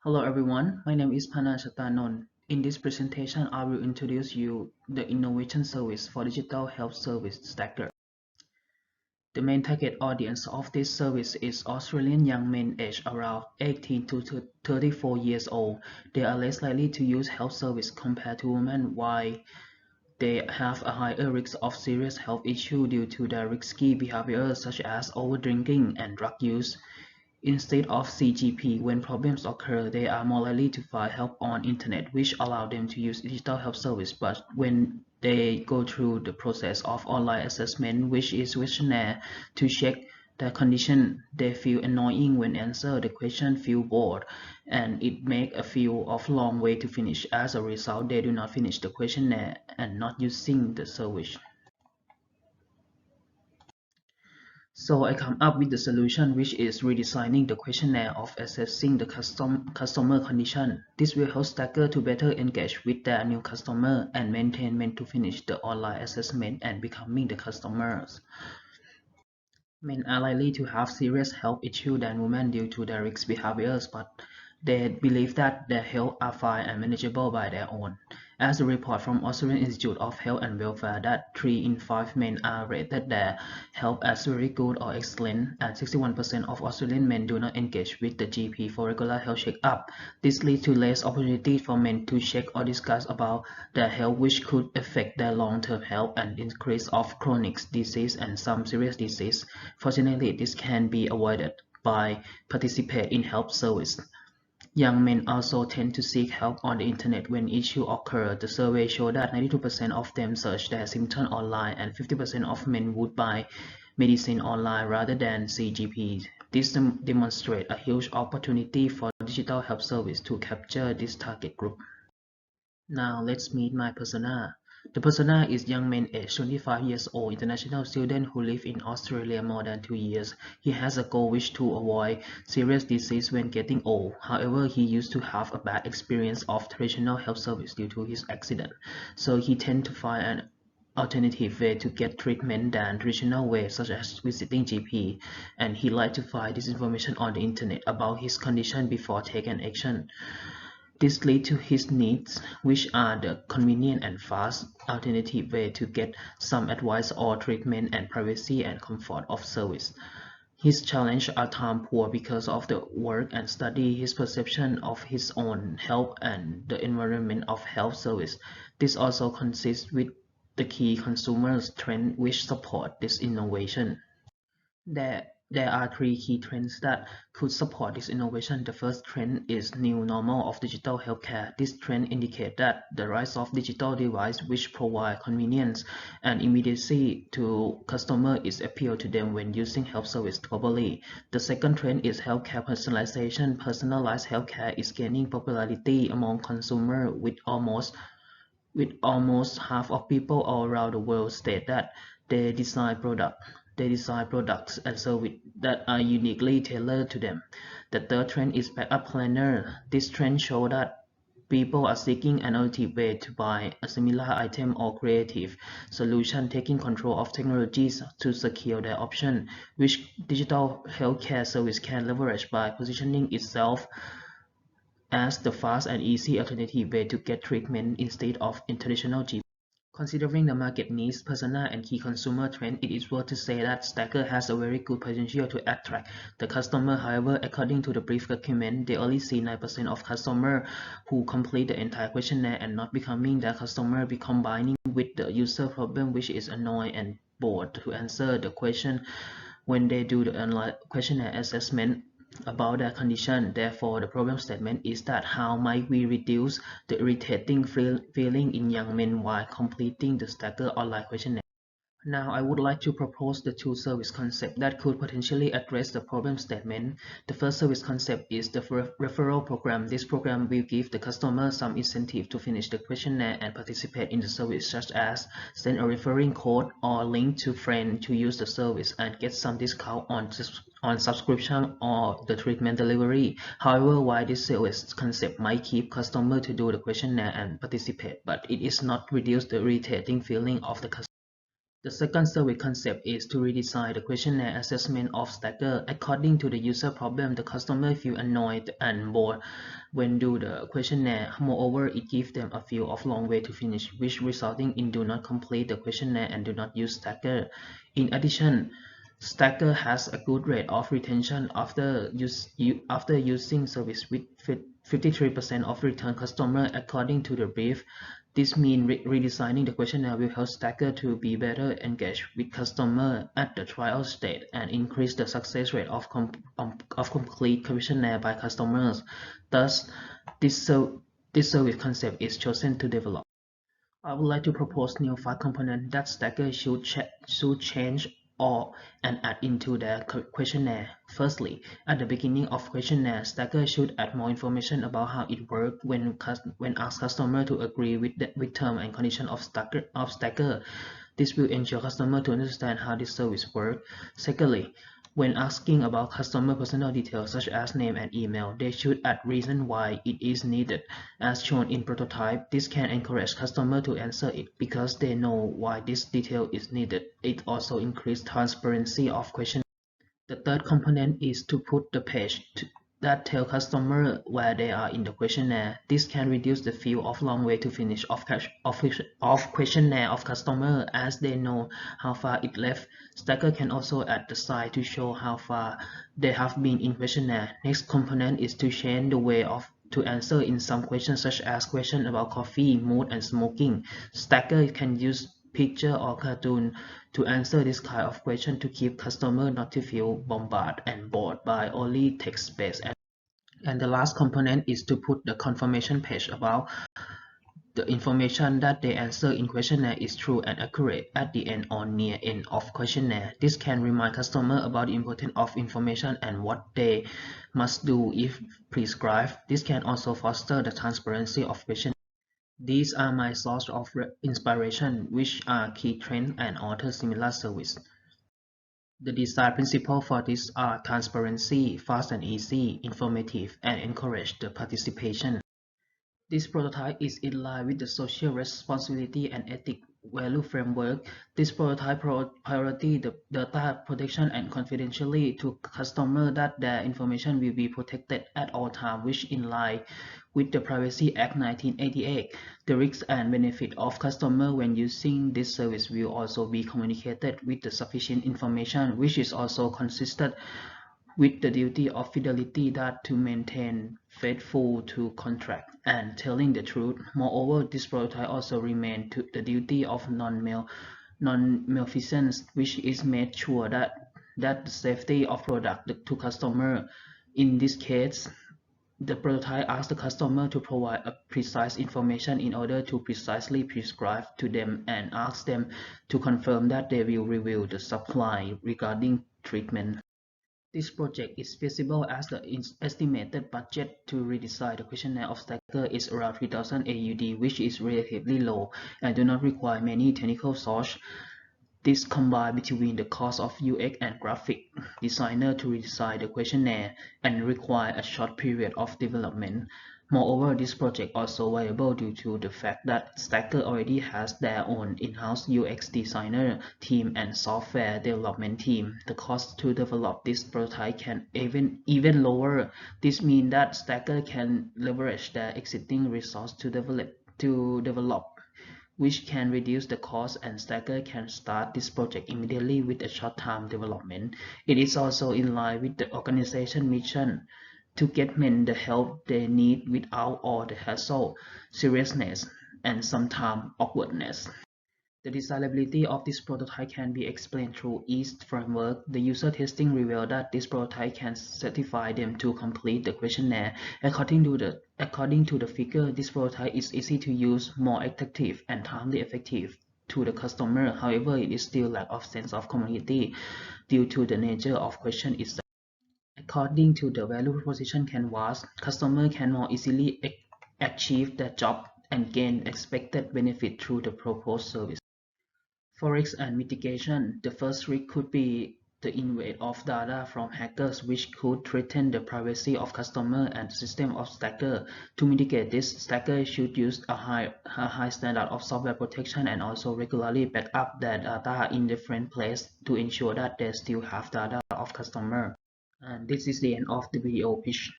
Hello everyone, my name is Pana Chattanont. In this presentation, I will introduce you the innovation service for digital health service Stacker. The main target audience of this service is Australian young men aged around 18 to 34 years old. They are less likely to use health service compared to women, while they have a higher risk of serious health issues due to their risky behaviors such as overdrinking and drug use. Instead of CGP, when problems occur, they are more likely to find help on internet, which allow them to use digital health service. But when they go through the process of online assessment, which is questionnaire to check their condition, they feel annoying when answer the question, feel bored, and it make a feel of long way to finish. As a result, they do not finish the questionnaire and not using the service. So I come up with the solution, which is redesigning the questionnaire of assessing the customer condition. This will help Stacker to better engage with their new customer and maintain men to finish the online assessment and becoming the customers. Men are likely to have serious health issues than women due to their risk behaviors, but they believe that their health are fine and manageable by their own. As a report from Australian Institute of Health and Welfare that 3 in 5 men are rated their health as very good or excellent, and 61% of Australian men do not engage with the GP for regular health checkup. This leads to less opportunity for men to check or discuss about their health, which could affect their long-term health and increase of chronic disease and some serious disease. Fortunately, this can be avoided by participating in health service. Young men also tend to seek help on the internet when issues occur. The survey showed that 92% of them search their symptoms online and 50% of men would buy medicine online rather than CGP. This demonstrates a huge opportunity for digital health service to capture this target group. Now let's meet my persona. The persona is young man aged 25 years old, international student who live in Australia more than 2 years. He has a goal which to avoid serious disease when getting old. However, he used to have a bad experience of traditional health service due to his accident. So he tend to find an alternative way to get treatment than traditional ways such as visiting GP, and he like to find this information on the internet about his condition before taking action. This leads to his needs, which are the convenient and fast alternative way to get some advice or treatment and privacy and comfort of service. His challenges are time poor because of the work and study, his perception of his own health and the environment of health service. This also consists with the key consumers trend which support this innovation. There are three key trends that could support this innovation. The first trend is new normal of digital healthcare. This trend indicates that the rise of digital devices which provide convenience and immediacy to customers is appeal to them when using health service globally. The second trend is healthcare personalization. Personalized healthcare is gaining popularity among consumers with almost half of people all around the world state that they design products and services that are uniquely tailored to them. The third trend is backup planner. This trend shows that people are seeking an alternative way to buy a similar item or creative solution, taking control of technologies to secure their option, which digital healthcare service can leverage by positioning itself as the fast and easy alternative way to get treatment instead of in traditional GP. Considering the market needs, persona, and key consumer trend, it is worth to say that Stacker has a very good potential to attract the customer. However, according to the brief document, they only see 9% of customers who complete the entire questionnaire and not becoming their customer, be combining with the user problem, which is annoying and bored to answer the question when they do the online questionnaire assessment about their condition. Therefore, the problem statement is that how might we reduce the irritating feeling in young men while completing the Stacker online questionnaire? Now, I would like to propose the two service concepts that could potentially address the problem statement. The first service concept is the referral program. This program will give the customer some incentive to finish the questionnaire and participate in the service, such as send a referring code or link to friend to use the service and get some discount on subscription or the treatment delivery. However, while this service concept might keep customer to do the questionnaire and participate, but it is not reduce the irritating feeling of the customer. The second survey concept is to redesign the questionnaire assessment of Stacker. According to the user problem, the customer feel annoyed and bored when do the questionnaire. Moreover, it gives them a feel of long way to finish, which resulting in do not complete the questionnaire and do not use Stacker. In addition, Stacker has a good rate of retention after using service with 53% of return customer according to the brief. This means redesigning the questionnaire will help Stacker to be better engaged with customer at the trial stage and increase the success rate of complete questionnaire by customers. Thus, this service concept is chosen to develop. I would like to propose new 5 components that Stacker should change or and add into their questionnaire. Firstly, at the beginning of questionnaire, Stacker should add more information about how it works when ask customer to agree with term and condition of Stacker. This will ensure customer to understand how this service works. Secondly, when asking about customer personal details such as name and email, they should add reason why it is needed. As shown in prototype, this can encourage customer to answer it because they know why this detail is needed. It also increases transparency of question. The third component is to put the page that tell customer where they are in the questionnaire. This can reduce the feel of long way to finish of questionnaire of customer as they know how far it left. Stacker can also add the sign to show how far they have been in questionnaire. Next component is to change the way to answer in some questions such as question about coffee, mood, and smoking. Stacker can use picture or cartoon to answer this kind of question to keep customer not to feel bombarded and bored by only text-based. And the last component is to put the confirmation page about the information that they answer in questionnaire is true and accurate at the end or near end of questionnaire. This can remind customer about the importance of information and what they must do if prescribed. This can also foster the transparency of questionnaire. These are my source of inspiration, which are key trends and other similar service. The design principles for this are transparency, fast and easy, informative, and encourage the participation. This prototype is in line with the social responsibility and ethic value framework. This prototype priority the data protection and confidentiality to customer that their information will be protected at all times, which in line with the Privacy Act 1988. The risks and benefit of customer when using this service will also be communicated with the sufficient information, which is also consistent with the duty of fidelity that to maintain faithful to contract and telling the truth. Moreover, this prototype also remains to the duty of non-malfeasance, which is made sure that the safety of product to customer. In this case, the prototype asks the customer to provide a precise information in order to precisely prescribe to them and asks them to confirm that they will review the supply regarding treatment. This project is feasible as the estimated budget to redesign the questionnaire of Stacker is around 3,000 AUD, which is relatively low and do not require many technical source. This combined between the cost of UX and graphic designer to redesign the questionnaire and require a short period of development. Moreover, this project also viable due to the fact that Stacker already has their own in-house UX designer team and software development team. The cost to develop this prototype can even lower. This means that Stacker can leverage their existing resource to develop, which can reduce the cost, and Stacker can start this project immediately with a short-term development. It is also in line with the organization mission to get men the help they need without all the hassle, seriousness, and sometimes awkwardness. The desirability of this prototype can be explained through EAST framework. The user testing revealed that this prototype can certify them to complete the questionnaire. According to the figure, this prototype is easy to use, more effective, and timely effective to the customer. However, it is still lack of sense of community due to the nature of question itself. According to the value proposition canvas, customer can more easily achieve their job and gain expected benefit through the proposed service. For risk and mitigation, the first risk could be the invade of data from hackers which could threaten the privacy of customer and system of Stacker. To mitigate this, Stacker should use a high standard of software protection and also regularly back up their data in different places to ensure that they still have data of customer. And this is the end of the video pitch.